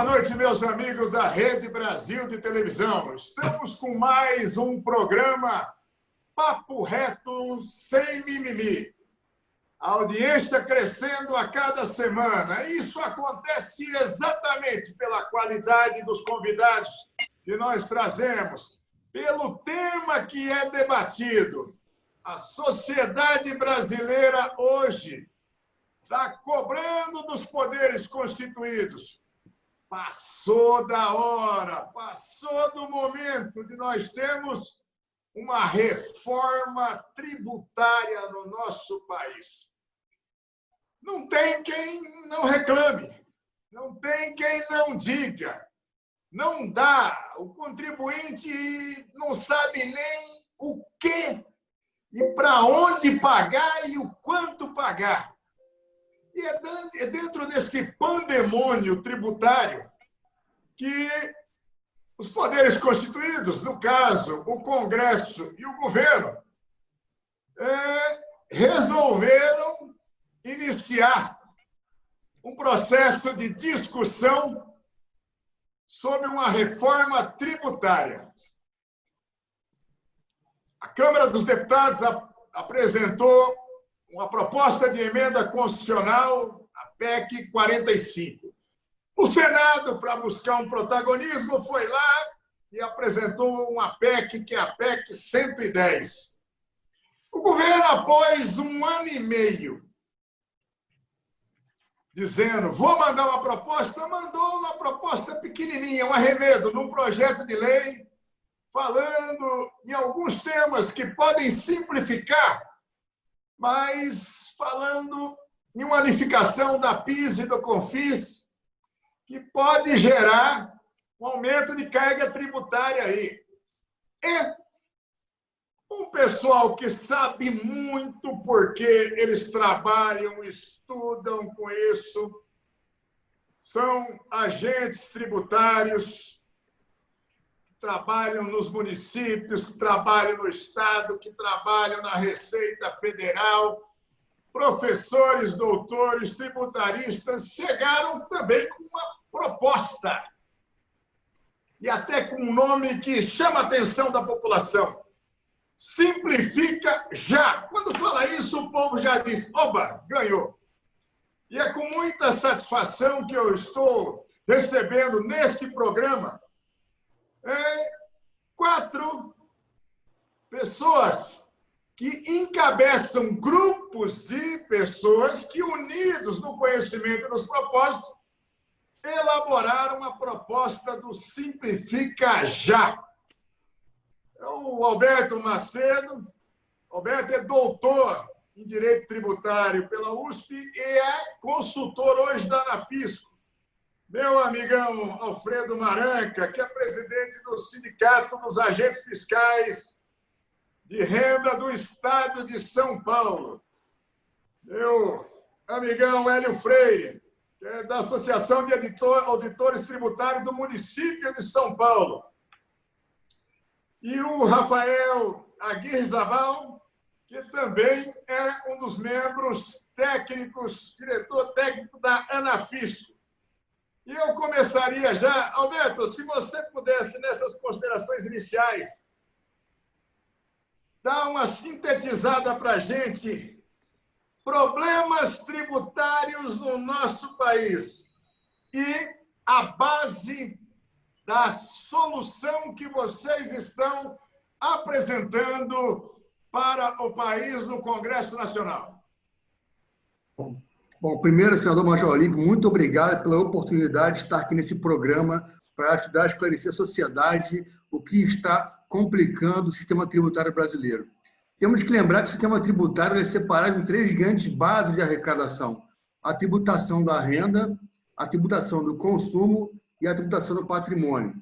boa noite, meus amigos da Rede Brasil de Televisão. Estamos com mais um programa Papo Reto Sem Mimimi. A audiência crescendo a cada semana. Isso acontece exatamente pela qualidade dos convidados que nós trazemos, pelo tema que é debatido. A sociedade brasileira hoje está cobrando dos poderes constituídos. Passou da hora, passou do momento de nós termos uma reforma tributária no nosso país. Não tem quem não reclame, não tem quem não diga. Não dá, o contribuinte não sabe nem o que e para onde pagar e o quanto pagar. E é dentro desse pandemônio tributário que os poderes constituídos, no caso, o Congresso e o governo, resolveram iniciar um processo de discussão sobre uma reforma tributária. A Câmara dos Deputados apresentou uma proposta de emenda constitucional, a PEC 45. O Senado, para buscar um protagonismo, foi lá e apresentou uma PEC, que é a PEC 110. O governo, após 1 ano e meio, dizendo, vou mandar uma proposta, mandou uma proposta pequenininha, um arremedo, num projeto de lei, falando em alguns temas que podem simplificar, mas falando em uma unificação da PIS e do CONFIS, que pode gerar um aumento de carga tributária aí. E um pessoal que sabe muito porque eles trabalham, estudam com isso, são agentes tributários, que trabalham nos municípios, que trabalham no Estado, que trabalham na Receita Federal, professores, doutores, tributaristas, chegaram também com uma proposta, e até com um nome que chama a atenção da população. Simplifica já. Quando fala isso, o povo já diz, oba, ganhou. E é com muita satisfação que eu estou recebendo nesse programa 4 pessoas que encabeçam grupos de pessoas que, unidos no conhecimento e nos propósitos, elaboraram uma proposta do Simplifica Já. O Alberto Macedo. Alberto é doutor em Direito Tributário pela USP e é consultor hoje da Anafisco. Meu amigão Alfredo Maranca, que é presidente do Sindicato dos Agentes Fiscais de Renda do Estado de São Paulo. Meu amigão Hélio Freire, que é da Associação de Auditores Tributários do município de São Paulo. E o Rafael Aguirre Zabal, que também é um dos membros técnicos, diretor técnico da Anafisco. E eu começaria já, Alberto, se você pudesse, nessas considerações iniciais, dar uma sintetizada para a gente, problemas tributários no nosso país e a base da solução que vocês estão apresentando para o país no Congresso Nacional. Bom, primeiro, senador Major Olímpio, muito obrigado pela oportunidade de estar aqui nesse programa para ajudar a esclarecer a sociedade o que está complicando o sistema tributário brasileiro. Temos que lembrar que o sistema tributário é separado em 3 grandes bases de arrecadação: a tributação da renda, a tributação do consumo e a tributação do patrimônio.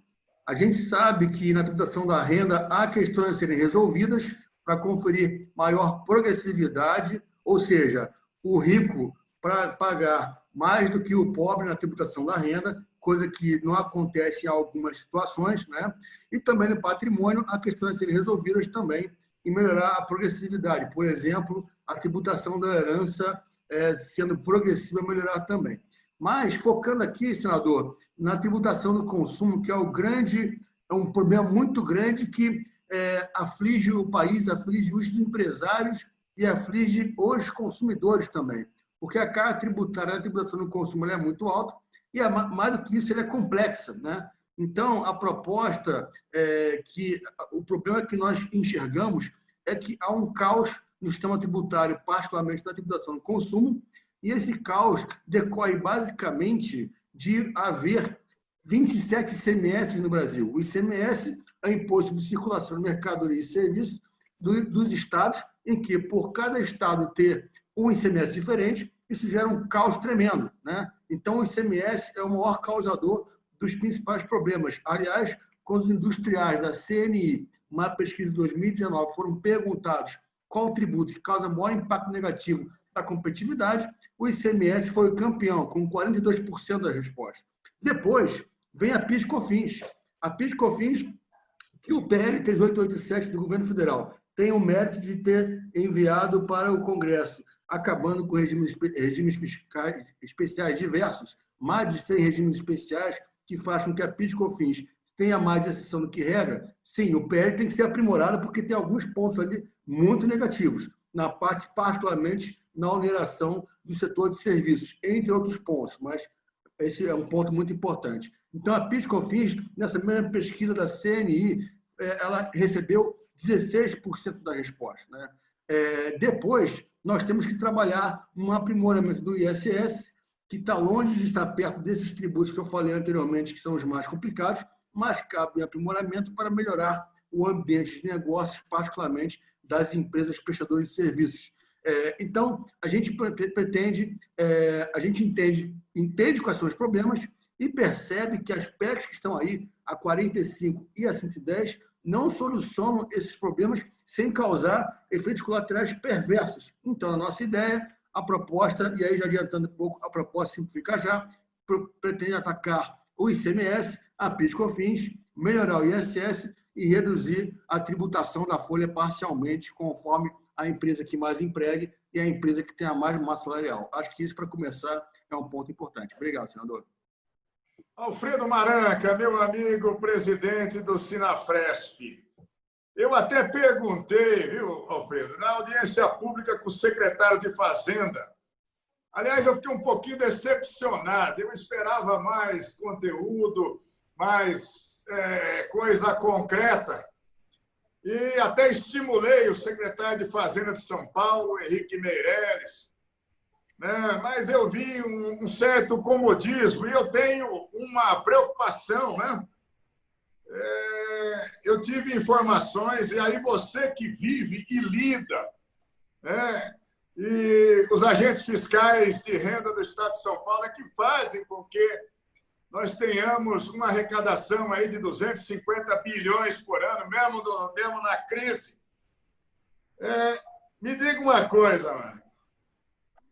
A gente sabe que na tributação da renda há questões a serem resolvidas para conferir maior progressividade, ou seja, o rico para pagar mais do que o pobre na tributação da renda, coisa que não acontece em algumas situações, né? E também no patrimônio há questões a serem resolvidas também e melhorar a progressividade. Por exemplo, a tributação da herança sendo progressiva, melhorar também. Mas, focando aqui, senador, na tributação do consumo, que é um problema muito grande que aflige o país, aflige os empresários e aflige os consumidores também. Porque a carga tributária, a tributação do consumo ela é muito alta e, mais do que isso, ela é complexa, né? Então, a proposta o problema que nós enxergamos é que há um caos no sistema tributário, particularmente na tributação do consumo, e esse caos decorre basicamente de haver 27 ICMS no Brasil. O ICMS é o Imposto de Circulação de Mercadorias e Serviços dos estados, em que, por cada estado ter um ICMS diferente, isso gera um caos tremendo, né? Então, o ICMS é o maior causador dos principais problemas. Aliás, quando os industriais da CNI, uma pesquisa de 2019, foram perguntados qual o tributo que causa maior impacto negativo da competitividade, o ICMS foi o campeão, com 42% das respostas. Depois, vem a PIS/COFINS. A PIS/COFINS, que o PL 3887 do governo federal tem o mérito de ter enviado para o Congresso, acabando com regimes fiscais especiais diversos, mais de 100 regimes especiais, que faz com que a PIS/COFINS tenha mais exceção do que regra. Sim, o PL tem que ser aprimorado porque tem alguns pontos ali muito negativos, na parte, particularmente, na oneração do setor de serviços, entre outros pontos, mas esse é um ponto muito importante. Então, a PIS/COFINS, nessa mesma pesquisa da CNI, ela recebeu 16% da resposta, né? Depois, nós temos que trabalhar um aprimoramento do ISS, que está longe de estar perto desses tributos que eu falei anteriormente, que são os mais complicados, mas cabe um aprimoramento para melhorar o ambiente de negócios, particularmente das empresas prestadoras de serviços. Então, a gente pretende, a gente entende quais são os problemas e percebe que as PECs que estão aí, a 45 e a 110, não solucionam esses problemas sem causar efeitos colaterais perversos. Então, a nossa ideia, a proposta, e aí já adiantando um pouco, a proposta Simplifica Já, pretende atacar o ICMS, a PIS/COFINS, melhorar o ISS e reduzir a tributação da folha parcialmente, conforme a empresa que mais empregue e a empresa que tenha mais massa salarial. Acho que isso, para começar, é um ponto importante. Obrigado, senador. Alfredo Maranca, meu amigo presidente do Sinafresp. Eu até perguntei, viu, Alfredo, na audiência pública com o secretário de Fazenda. Aliás, eu fiquei um pouquinho decepcionado. Eu esperava mais conteúdo, mais coisa concreta. E até estimulei o secretário de Fazenda de São Paulo, Henrique Meirelles, né? Mas eu vi um certo comodismo e eu tenho uma preocupação, né? Eu tive informações, e aí você que vive e lida, né? E os agentes fiscais de renda do Estado de São Paulo é que fazem com que nós tenhamos uma arrecadação aí de 250 bilhões por ano, mesmo na crise. Me diga uma coisa, mano.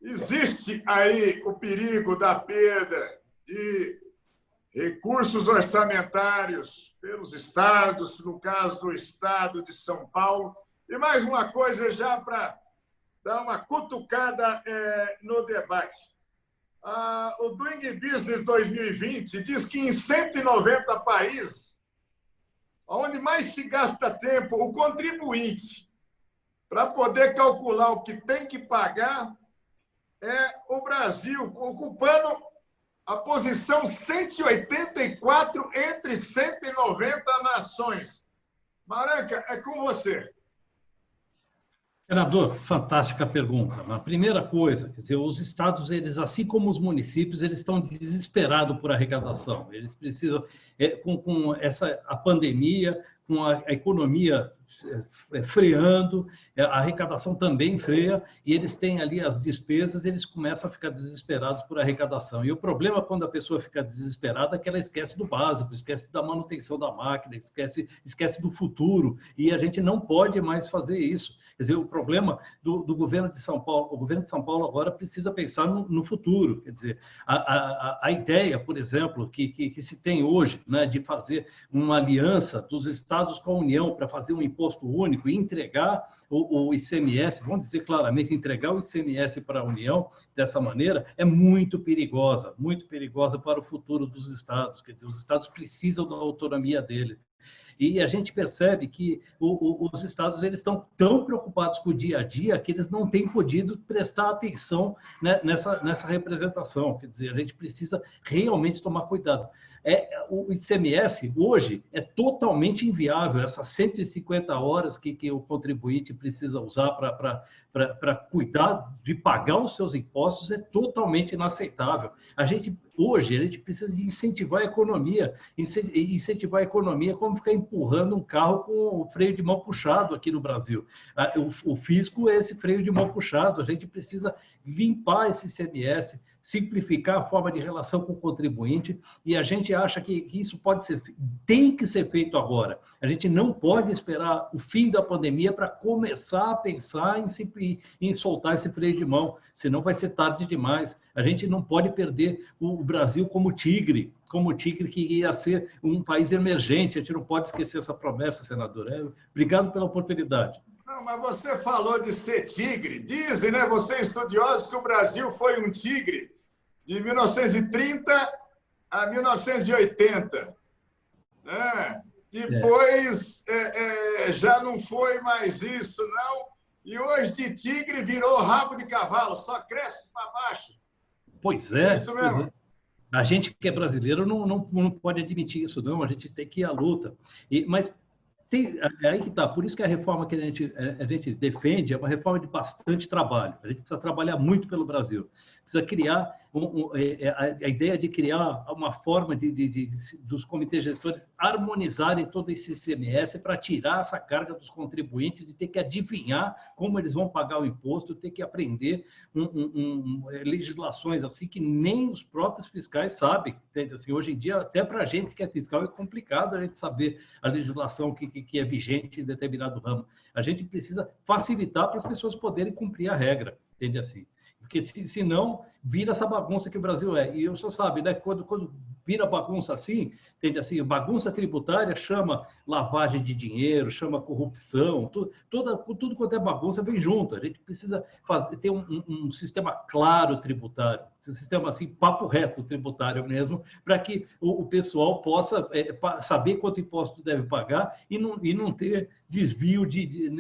Existe aí o perigo da perda de recursos orçamentários pelos estados, no caso do Estado de São Paulo. E mais uma coisa, já para dar uma cutucada no debate. O Doing Business 2020 diz que em 190 países, onde mais se gasta tempo, o contribuinte, para poder calcular o que tem que pagar, é o Brasil, ocupando a posição 184 entre 190 nações. Maranca, é com você. Senador, fantástica pergunta. A primeira coisa, quer dizer, os estados, eles, assim como os municípios, eles estão desesperados por arrecadação. Eles precisam, com a pandemia, com a economia freando, a arrecadação também freia, e eles têm ali as despesas, eles começam a ficar desesperados por arrecadação. E o problema, quando a pessoa fica desesperada, é que ela esquece do básico, esquece da manutenção da máquina, esquece do futuro, e a gente não pode mais fazer isso. Quer dizer, o problema do governo de São Paulo, o governo de São Paulo agora precisa pensar no futuro. Quer dizer, a ideia, por exemplo, que se tem hoje, né, de fazer uma aliança dos estados com a União para fazer um imposto imposto único e entregar o ICMS, vamos dizer claramente, entregar o ICMS para a União dessa maneira, é muito perigosa para o futuro dos estados. Quer dizer, os estados precisam da autonomia deles. E a gente percebe que os estados eles estão tão preocupados com o dia a dia que eles não têm podido prestar atenção, né, nessa representação. Quer dizer, a gente precisa realmente tomar cuidado. O ICMS, hoje, é totalmente inviável. Essas 150 horas que o contribuinte precisa usar para cuidar de pagar os seus impostos é totalmente inaceitável. Hoje, a gente precisa de incentivar a economia. Incentivar a economia como ficar empurrando um carro com o freio de mão puxado aqui no Brasil. O fisco é esse freio de mão puxado. A gente precisa limpar esse ICMS, simplificar a forma de relação com o contribuinte, e a gente acha que isso tem que ser feito agora. A gente não pode esperar o fim da pandemia para começar a pensar em soltar esse freio de mão, senão vai ser tarde demais. A gente não pode perder o Brasil como tigre que ia ser um país emergente. A gente não pode esquecer essa promessa, senador. Obrigado pela oportunidade. Não, mas você falou de ser tigre. Dizem, né, vocês estudiosos, que o Brasil foi um tigre de 1930 a 1980. Depois já não foi mais isso, não. E hoje de tigre virou rabo de cavalo, só cresce para baixo. Pois é. Isso mesmo. A gente que é brasileiro não pode admitir isso, não. A gente tem que ir à luta. Mas é aí que está. Por isso que a reforma que a gente defende é uma reforma de bastante trabalho. A gente precisa trabalhar muito pelo Brasil. Precisa criar a ideia de criar uma forma dos comitês gestores harmonizarem todo esse ICMS para tirar essa carga dos contribuintes de ter que adivinhar como eles vão pagar o imposto, ter que aprender legislações assim que nem os próprios fiscais sabem. Entende? Assim, hoje em dia, até para a gente que é fiscal, é complicado a gente saber a legislação que é vigente em determinado ramo. A gente precisa facilitar para as pessoas poderem cumprir a regra, entende assim? Porque senão vira essa bagunça que o Brasil é. E o senhor sabe, né? Quando vira bagunça assim, entende assim, bagunça tributária chama lavagem de dinheiro, chama corrupção, tudo quanto é bagunça vem junto. A gente precisa ter um sistema claro tributário, um sistema assim, papo reto tributário mesmo, para que o pessoal possa saber quanto imposto deve pagar e não ter desvio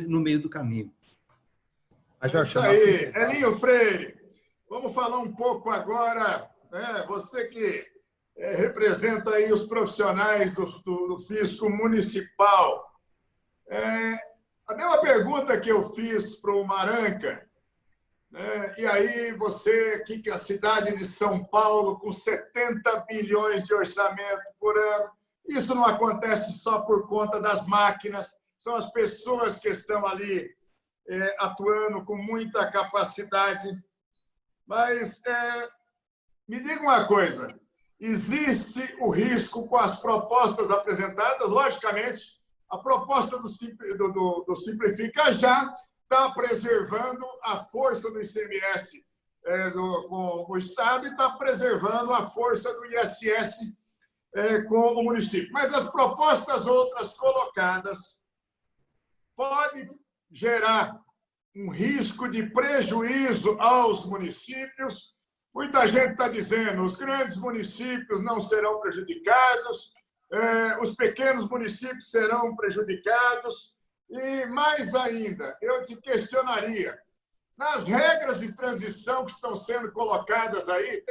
no meio do caminho. Isso aí, Elinho Freire. Vamos falar um pouco agora, né? Você que representa aí os profissionais do fisco municipal. A mesma pergunta que eu fiz para o Maranca, né? E aí você aqui, que é a cidade de São Paulo, com 70 bilhões de orçamento por ano, isso não acontece só por conta das máquinas, são as pessoas que estão ali atuando com muita capacidade. Mas me diga uma coisa, existe o risco com as propostas apresentadas? Logicamente, a proposta do Simplifica já está preservando a força do ICMS com o Estado e está preservando a força do ISS com o município. Mas as propostas outras colocadas podem gerar um risco de prejuízo aos municípios. Muita gente está dizendo que os grandes municípios não serão prejudicados, os pequenos municípios serão prejudicados. E, mais ainda, eu te questionaria, nas regras de transição que estão sendo colocadas aí,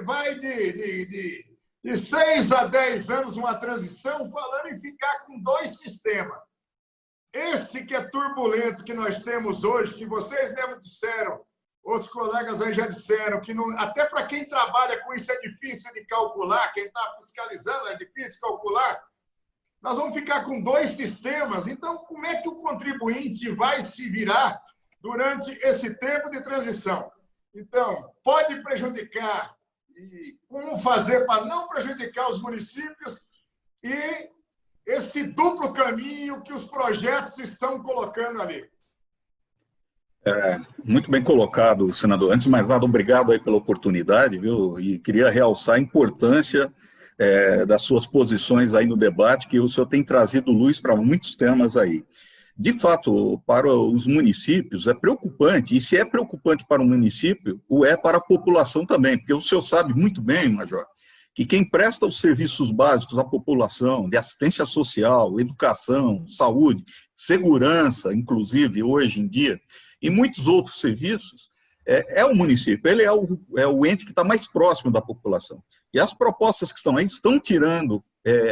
vai de 6 a 10 anos uma transição, falando em ficar com 2 sistemas. Esse que é turbulento que nós temos hoje, que vocês mesmo disseram, outros colegas aí já disseram, que não, até para quem trabalha com isso é difícil de calcular, quem está fiscalizando é difícil calcular. Nós vamos ficar com 2 sistemas. Então, como é que o contribuinte vai se virar durante esse tempo de transição? Então, pode prejudicar. E como fazer para não prejudicar os municípios e esse duplo caminho que os projetos estão colocando ali? Muito bem colocado, senador. Antes de mais nada, obrigado aí pela oportunidade, viu? E queria realçar a importância das suas posições aí no debate, que o senhor tem trazido luz para muitos temas aí. De fato, para os municípios é preocupante, e se é preocupante para o município, o é para a população também, porque o senhor sabe muito bem, Major, que quem presta os serviços básicos à população, de assistência social, educação, saúde, segurança, inclusive, hoje em dia, e muitos outros serviços, é o município, ele é o ente que está mais próximo da população. E as propostas que estão aí estão tirando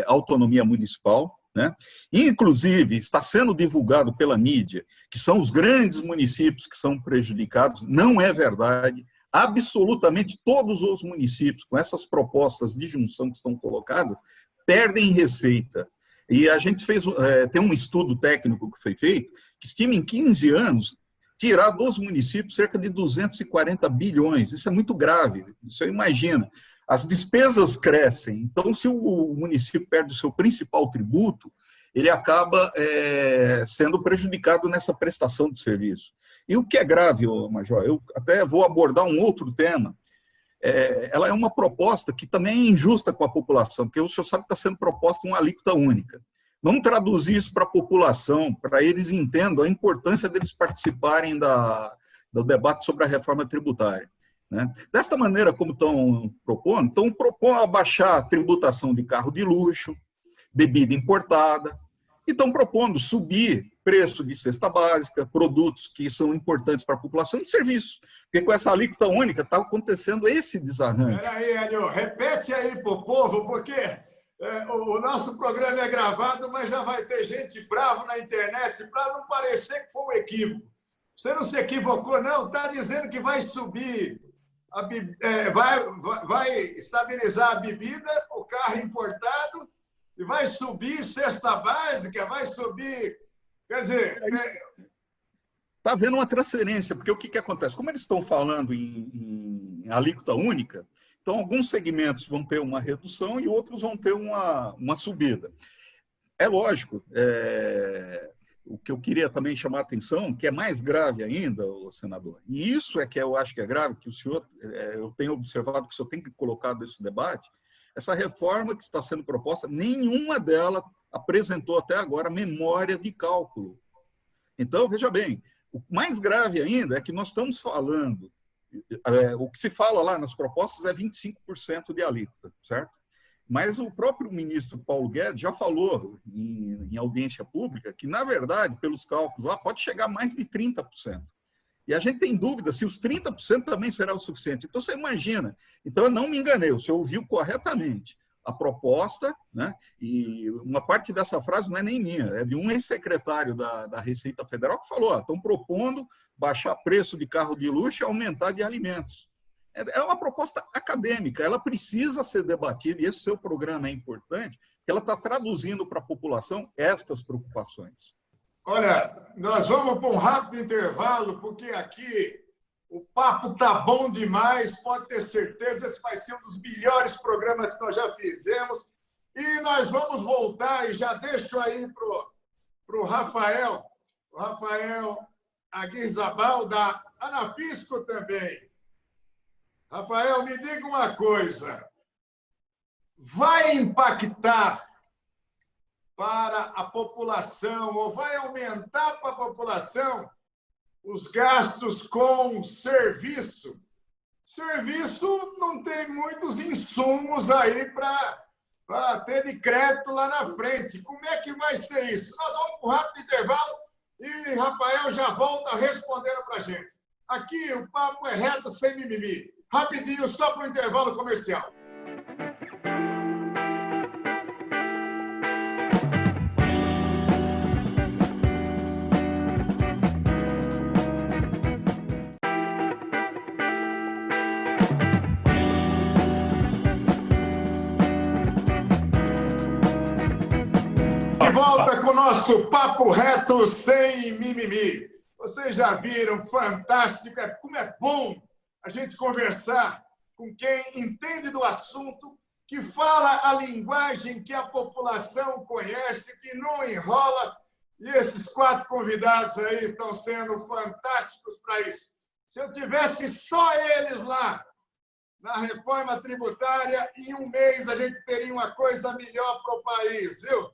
a autonomia municipal, né? Inclusive, está sendo divulgado pela mídia que são os grandes municípios que são prejudicados. Não é verdade. Absolutamente todos os municípios, com essas propostas de junção que estão colocadas, perdem receita. E a gente tem um estudo técnico que foi feito, que estima em 15 anos tirar dos municípios cerca de 240 bilhões. Isso é muito grave. Você imagina. As despesas crescem, então se o município perde o seu principal tributo, ele acaba sendo prejudicado nessa prestação de serviço. E o que é grave, Major, eu até vou abordar um outro tema, ela é uma proposta que também é injusta com a população, porque o senhor sabe que está sendo proposta uma alíquota única. Vamos traduzir isso para a população, para eles entendam a importância deles participarem do debate sobre a reforma tributária. Né? Desta maneira, como estão propondo abaixar a tributação de carro de luxo, bebida importada, e estão propondo subir preço de cesta básica, produtos que são importantes para a população e serviços. Porque com essa alíquota única está acontecendo esse desarranjo. Espera aí, Hélio, repete aí para o povo, porque o nosso programa é gravado, mas já vai ter gente brava na internet, para não parecer que foi um equívoco. Você não se equivocou, não? Está dizendo que vai subir... vai estabilizar a bebida, o carro importado, e vai subir cesta básica, vai subir... Quer dizer... Está havendo uma transferência, porque o que acontece? Como eles estão falando em alíquota única, então alguns segmentos vão ter uma redução e outros vão ter uma subida. É lógico, o que eu queria também chamar a atenção, que é mais grave ainda, senador, e isso é que eu acho que é grave, que o senhor, eu tenho observado que o senhor tem colocado nesse debate, essa reforma que está sendo proposta, nenhuma delas apresentou até agora memória de cálculo. Então, veja bem, o mais grave ainda é que nós estamos falando, o que se fala lá nas propostas é 25% de alíquota, certo? Mas o próprio ministro Paulo Guedes já falou em audiência pública que, na verdade, pelos cálculos lá, pode chegar a mais de 30%. E a gente tem dúvida se os 30% também será o suficiente. Então, você imagina. Então, eu não me enganei, o senhor ouviu corretamente a proposta, né? E uma parte dessa frase não é nem minha, é de um ex-secretário da Receita Federal que falou, estão propondo baixar preço de carro de luxo e aumentar de alimentos. É uma proposta acadêmica, ela precisa ser debatida, e esse seu programa é importante, porque ela está traduzindo para a população estas preocupações. Olha, nós vamos para um rápido intervalo, porque aqui o papo está bom demais, pode ter certeza, esse vai ser um dos melhores programas que nós já fizemos. E nós vamos voltar, e já deixo aí para o Rafael Aguirzabal, da Anafisco também. Rafael, me diga uma coisa. Vai impactar para a população, ou vai aumentar para a população os gastos com serviço? Serviço não tem muitos insumos aí para ter de crédito lá na frente. Como é que vai ser isso? Nós vamos para um rápido intervalo e Rafael já volta respondendo para a gente. Aqui o papo é reto, sem mimimi. Rapidinho, só para o intervalo comercial. De volta com o nosso Papo Reto sem mimimi. Vocês já viram, fantástico, como é bom a gente conversar com quem entende do assunto, que fala a linguagem que a população conhece, que não enrola. E esses 4 convidados aí estão sendo fantásticos para isso. Se eu tivesse só eles lá, na reforma tributária, em um mês a gente teria uma coisa melhor para o país, viu?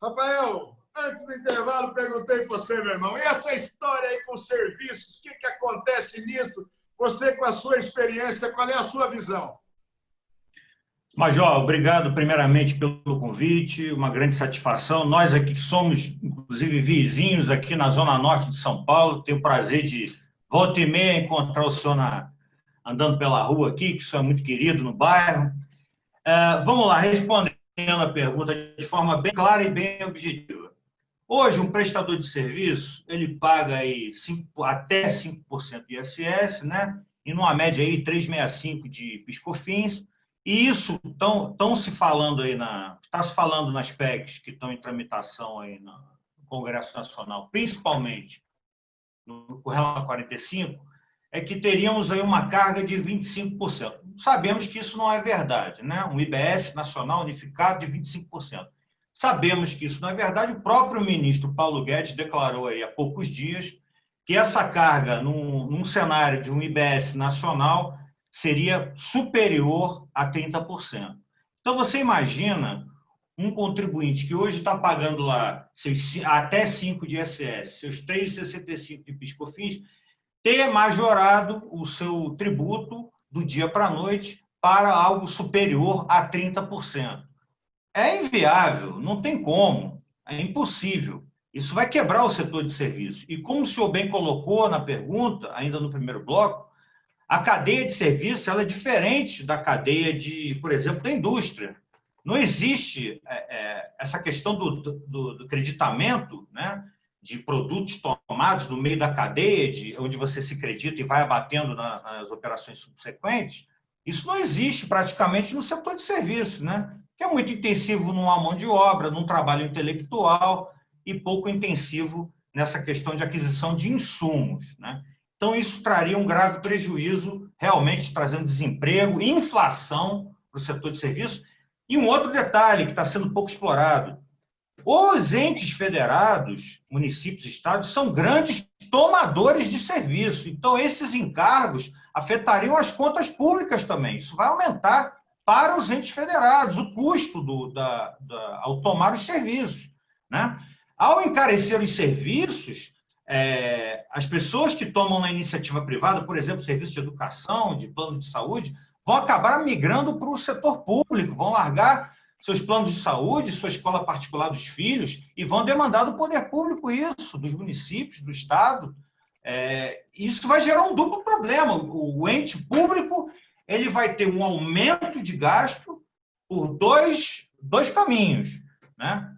Rafael, antes do intervalo, perguntei para você, meu irmão, e essa história aí com os serviços, o que acontece nisso? Você, com a sua experiência, qual é a sua visão? Major, obrigado primeiramente pelo convite, uma grande satisfação. Nós aqui que somos, inclusive, vizinhos aqui na Zona Norte de São Paulo, tenho o prazer de, volta e meia, encontrar o senhor andando pela rua aqui, que o senhor é muito querido no bairro. Vamos lá, respondendo a pergunta de forma bem clara e bem objetiva. Hoje, um prestador de serviço, ele paga aí até 5% de ISS, né? E numa média aí 3,65% de PIS/COFINS. E isso estão se falando aí está se falando nas PECs que estão em tramitação aí no Congresso Nacional, principalmente com relação a 45, é que teríamos aí uma carga de 25%. Sabemos que isso não é verdade, né? Um IBS nacional unificado de 25%. Sabemos que isso não é verdade. O próprio ministro Paulo Guedes declarou aí há poucos dias que essa carga, num cenário de um IBS nacional, seria superior a 30%. Então, você imagina um contribuinte que hoje está pagando lá até 5 de ISS, seus 3,65 de PIS/COFINS, ter majorado o seu tributo do dia para a noite para algo superior a 30%. É inviável, não tem como, é impossível. Isso vai quebrar o setor de serviços. E como o senhor bem colocou na pergunta, ainda no primeiro bloco, a cadeia de serviços ela é diferente da cadeia por exemplo, da indústria. Não existe essa questão do creditamento, né, de produtos tomados no meio da cadeia, onde você se credita e vai abatendo nas operações subsequentes. Isso não existe praticamente no setor de serviços, né, que é muito intensivo numa mão de obra, num trabalho intelectual e pouco intensivo nessa questão de aquisição de insumos, né? Então, isso traria um grave prejuízo, realmente trazendo desemprego, inflação para o setor de serviços. E um outro detalhe que está sendo pouco explorado. Os entes federados, municípios e estados, são grandes tomadores de serviço. Então, esses encargos afetariam as contas públicas também. Isso vai aumentar para os entes federados o custo ao tomar os serviços, né? Ao encarecer os serviços, as pessoas que tomam na iniciativa privada, por exemplo, serviço de educação, de plano de saúde, vão acabar migrando para o setor público, vão largar seus planos de saúde, sua escola particular dos filhos, e vão demandar do poder público isso, dos municípios, do Estado. Isso vai gerar um duplo problema. O ente público ele vai ter um aumento de gasto por dois caminhos, né?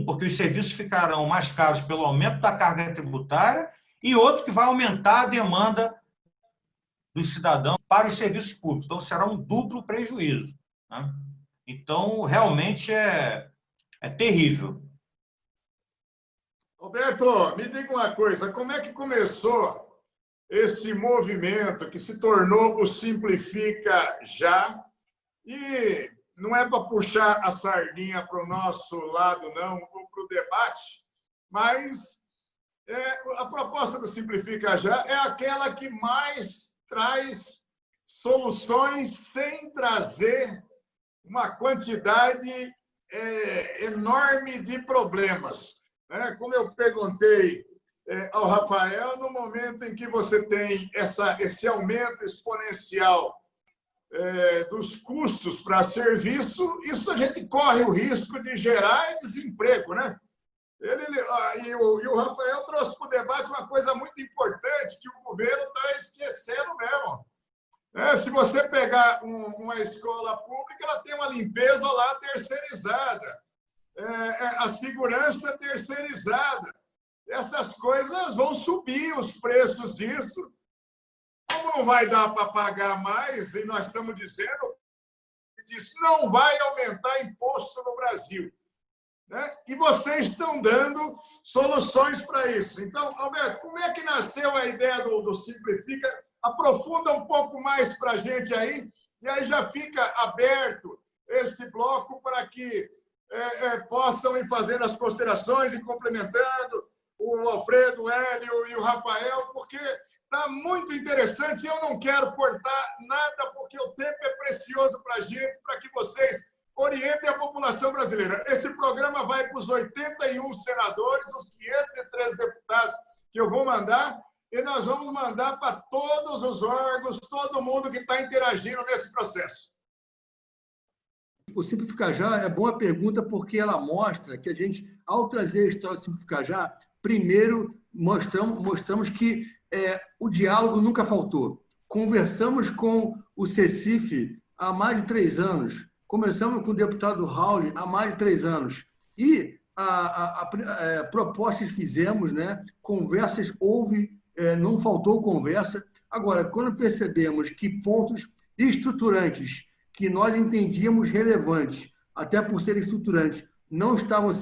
Porque os serviços ficarão mais caros pelo aumento da carga tributária, e outro que vai aumentar a demanda dos cidadãos para os serviços públicos. Então, será um duplo prejuízo, né? Então, realmente é terrível. Roberto, me diga uma coisa, como é que começou esse movimento que se tornou o Simplifica Já? E não é para puxar a sardinha para o nosso lado, não, ou para o debate, mas a proposta do Simplifica Já é aquela que mais traz soluções sem trazer uma quantidade enorme de problemas. Como eu perguntei ao Rafael, no momento em que você tem esse aumento exponencial dos custos para serviço, isso a gente corre o risco de gerar desemprego, né? E o Rafael trouxe para o debate uma coisa muito importante que o governo está esquecendo mesmo. Se você pegar uma escola pública, ela tem uma limpeza lá terceirizada, a segurança terceirizada. Essas coisas vão subir os preços disso. Como não vai dar para pagar mais, e nós estamos dizendo que isso não vai aumentar imposto no Brasil, né? E vocês estão dando soluções para isso. Então, Alberto, como é que nasceu a ideia do Simplifica? Aprofunda um pouco mais para a gente aí, e aí já fica aberto esse bloco para que possam ir fazendo as considerações e complementando o Alfredo, o Hélio e o Rafael, porque Está muito interessante. Eu não quero cortar nada, porque o tempo é precioso para a gente, para que vocês orientem a população brasileira. Esse programa vai para os 81 senadores, os 503 deputados que eu vou mandar, e nós vamos mandar para todos os órgãos, todo mundo que está interagindo nesse processo. O Simplificar Já é boa pergunta, porque ela mostra que a gente, ao trazer a história do Simplificar Já, primeiro mostramos que o diálogo nunca faltou. Conversamos com o CECIF há mais de 3 anos, começamos com o deputado Raul há mais de 3 anos, e propostas fizemos, né? Conversas houve, não faltou conversa. Agora, quando percebemos que pontos estruturantes que nós entendíamos relevantes, até por serem estruturantes, não estavam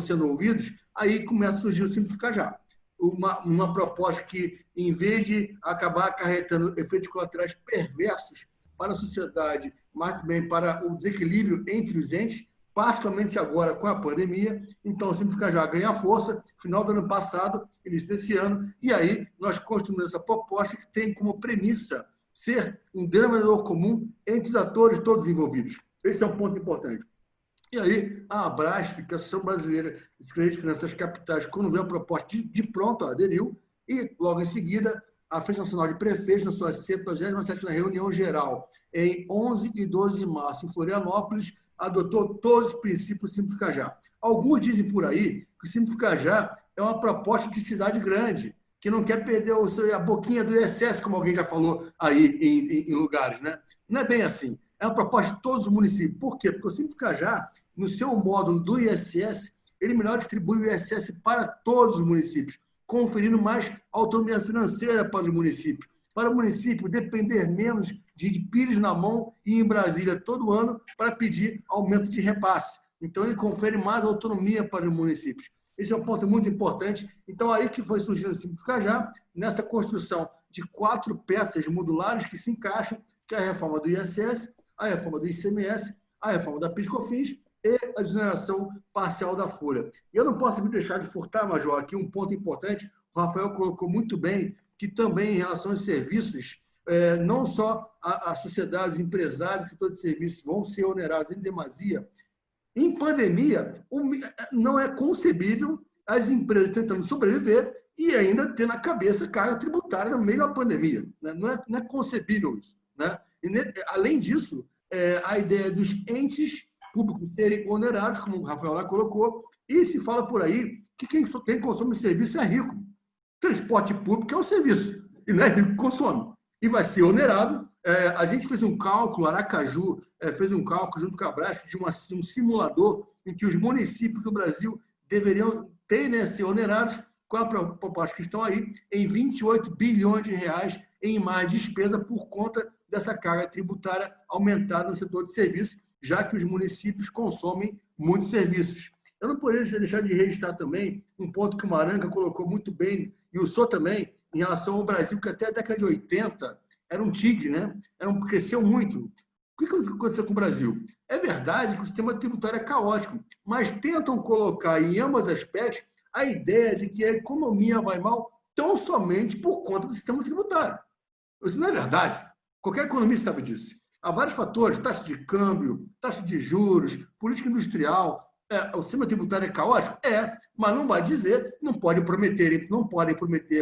sendo ouvidos, aí começa a surgir o Simplificar Já. Uma proposta que, em vez de acabar acarretando efeitos colaterais perversos para a sociedade, mas também para o desequilíbrio entre os entes, particularmente agora com a pandemia, então o Simplificar Já ganha força, final do ano passado, início desse ano, e aí nós construímos essa proposta que tem como premissa ser um denominador comum entre os atores todos envolvidos. Esse é um ponto importante. E aí, a Abrasf, que é a Associação Brasileira de Crédito de Finanças Capitais, quando veio a proposta de pronto, aderiu, e logo em seguida, a Frente Nacional de Prefeitos, na sua 77ª reunião geral, em 11 e 12 de março, em Florianópolis, adotou todos os princípios do Simplificar Já. Alguns dizem por aí que o Simplificar Já é uma proposta de cidade grande, que não quer perder a boquinha do ISS, como alguém já falou aí em lugares, né? Não é bem assim. É uma proposta de todos os municípios. Por quê? Porque o Simplificar Já, no seu módulo do ISS, ele melhor distribui o ISS para todos os municípios, conferindo mais autonomia financeira para os municípios. Para o município depender menos de pires na mão e em Brasília todo ano para pedir aumento de repasse. Então, ele confere mais autonomia para os municípios. Esse é um ponto muito importante. Então, aí que foi surgindo o Simplificar Já, nessa construção de 4 peças modulares que se encaixam, que é a reforma do ISS, a reforma do ICMS, a reforma da PIS/COFINS e a desoneração parcial da folha. E eu não posso me deixar de furtar, Major, aqui um ponto importante, o Rafael colocou muito bem, que também em relação aos serviços, não só a sociedade, os empresários, o setor de serviços vão ser onerados em demasia. Em pandemia, não é concebível as empresas tentando sobreviver e ainda ter na cabeça carga tributária no meio da pandemia. Né? Não é concebível isso. Né? E, além disso, a ideia dos entes públicos serem onerados, como o Rafael lá colocou, e se fala por aí que quem consome serviço é rico. Transporte público é um serviço, e não é rico que consome. E vai ser onerado. A gente fez um cálculo, Aracaju fez um cálculo junto com a Abrasf de um simulador em que os municípios do Brasil deveriam ter, né, ser onerados com a proposta que estão aí em 28 bilhões de reais em mais despesa por conta dessa carga tributária aumentada no setor de serviços, já que os municípios consomem muitos serviços. Eu não poderia deixar de registrar também um ponto que o Maranga colocou muito bem, e o Sô também, em relação ao Brasil, que até a década de 80 era um tigre, né? Cresceu muito. O que aconteceu com o Brasil? É verdade que o sistema tributário é caótico, mas tentam colocar em ambos os aspectos a ideia de que a economia vai mal tão somente por conta do sistema tributário. Isso não é verdade. Qualquer economista sabe disso. Há vários fatores, taxa de câmbio, taxa de juros, política industrial. O sistema tributário é caótico? Mas não vai dizer, não podem prometer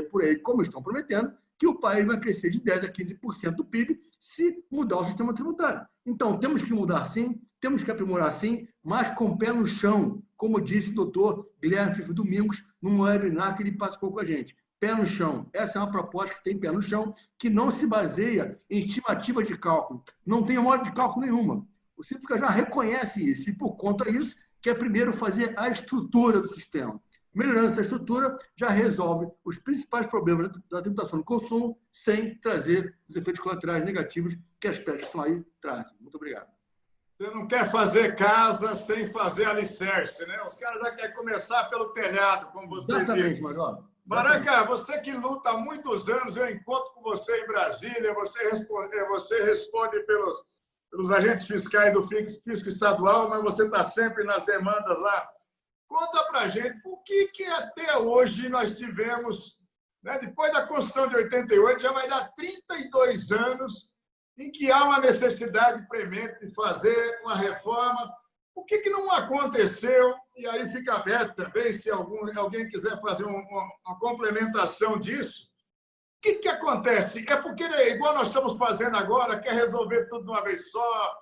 por aí, como estão prometendo, que o país vai crescer de 10% a 15% do PIB se mudar o sistema tributário. Então, temos que mudar sim, temos que aprimorar sim, mas com o pé no chão, como disse o doutor Guilherme Fife Domingos, num webinar que ele participou com a gente. Pé no chão. Essa é uma proposta que tem pé no chão, que não se baseia em estimativa de cálculo. Não tem modo de cálculo nenhuma. O Simplificar Já reconhece isso, e por conta disso, quer primeiro fazer a estrutura do sistema. Melhorando essa estrutura, já resolve os principais problemas da tributação do consumo, sem trazer os efeitos colaterais negativos que as PECs estão aí trazem. Muito obrigado. Você não quer fazer casa sem fazer alicerce, né? Os caras já querem começar pelo telhado, como você disse. Exatamente, Major. Maranga, você que luta há muitos anos, eu encontro com você em Brasília, você responde pelos agentes fiscais do Fisco Estadual, mas você está sempre nas demandas lá. Conta para a gente por que até hoje nós tivemos né? Depois da Constituição de 88, já vai dar 32 anos em que há uma necessidade premente de fazer uma reforma. O que não aconteceu? E aí fica aberto também, se alguém quiser fazer uma complementação disso. O que acontece? É porque, igual nós estamos fazendo agora, quer resolver tudo de uma vez só,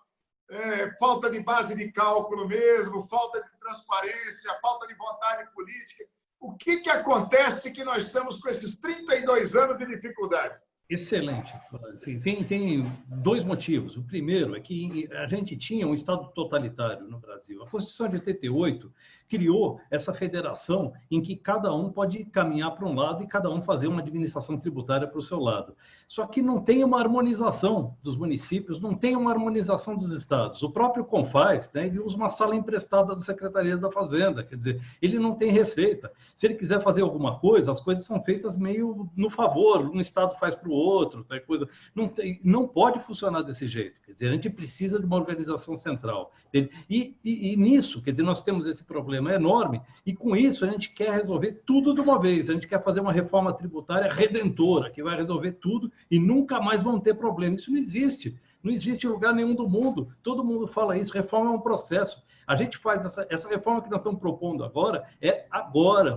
falta de base de cálculo mesmo, falta de transparência, falta de vontade política. O que acontece que nós estamos com esses 32 anos de dificuldade? Excelente. Tem dois motivos. O primeiro é que a gente tinha um Estado totalitário no Brasil. A Constituição de 88 criou essa federação em que cada um pode caminhar para um lado e cada um fazer uma administração tributária para o seu lado. Só que não tem uma harmonização dos municípios, não tem uma harmonização dos estados. O próprio CONFAZ, né, ele usa uma sala emprestada da Secretaria da Fazenda, quer dizer, ele não tem receita. Se ele quiser fazer alguma coisa, as coisas são feitas meio no favor, um estado faz para o outro, tá, coisa. Não pode funcionar desse jeito. Quer dizer, a gente precisa de uma organização central. E nisso, quer dizer, nós temos esse problema enorme, e com isso a gente quer resolver tudo de uma vez. A gente quer fazer uma reforma tributária redentora, que vai resolver tudo e nunca mais vão ter problema. Isso não existe. Não existe em lugar nenhum do mundo. Todo mundo fala isso. Reforma é um processo. A gente faz essa reforma que nós estamos propondo agora,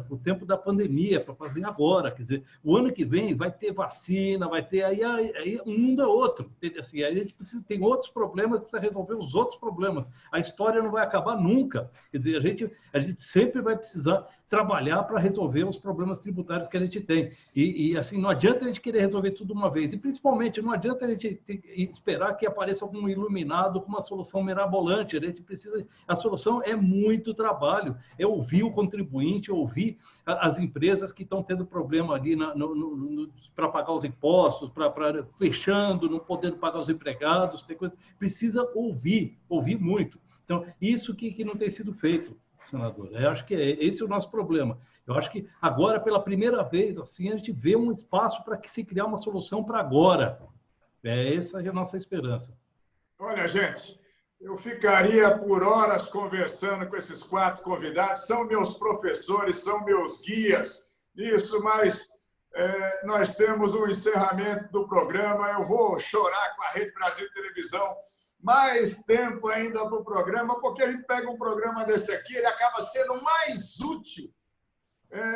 o tempo da pandemia, para fazer agora. Quer dizer, o ano que vem vai ter vacina, vai ter... Aí um mundo é outro. Assim, a gente tem outros problemas, precisa resolver os outros problemas. A história não vai acabar nunca. Quer dizer, a gente sempre vai precisar trabalhar para resolver os problemas tributários que a gente tem. E assim, não adianta a gente querer resolver tudo de uma vez. E, principalmente, não adianta a gente esperar que apareça algum iluminado com uma solução mirabolante. A gente precisa... A solução é muito trabalho. É ouvir o contribuinte, ouvir as empresas que estão tendo problema ali para pagar os impostos, para fechando, não podendo pagar os empregados. Precisa ouvir muito. Então, isso que não tem sido feito, senador. Eu acho que esse é o nosso problema. Eu acho que agora, pela primeira vez, assim, a gente vê um espaço para que se criar uma solução para agora. Essa é a nossa esperança. Olha, gente, eu ficaria por horas conversando com esses 4 convidados. São meus professores, são meus guias nisso, mas nós temos um encerramento do programa. Eu vou chorar com a Rede Brasil Televisão mais tempo ainda para o programa, porque a gente pega um programa desse aqui, ele acaba sendo mais útil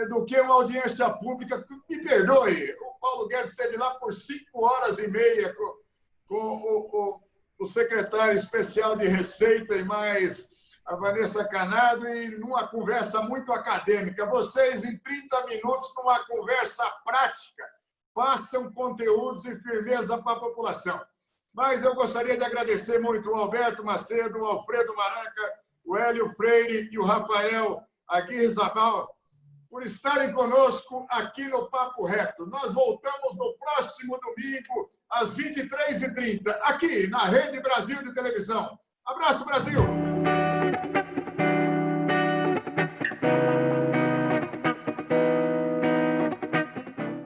do que uma audiência pública. Me perdoe, o Paulo Guedes esteve lá por 5 horas e meia com o secretário especial de Receita e mais a Vanessa Canado, e numa conversa muito acadêmica. Vocês, em 30 minutos, numa conversa prática, passam conteúdos e firmeza para a população. Mas eu gostaria de agradecer muito o Alberto Macedo, o Alfredo Maranca, o Hélio Freire e o Rafael Aguirre Zabal por estarem conosco aqui no Papo Reto. Nós voltamos no próximo domingo, às 23h30, aqui na Rede Brasil de Televisão. Abraço, Brasil!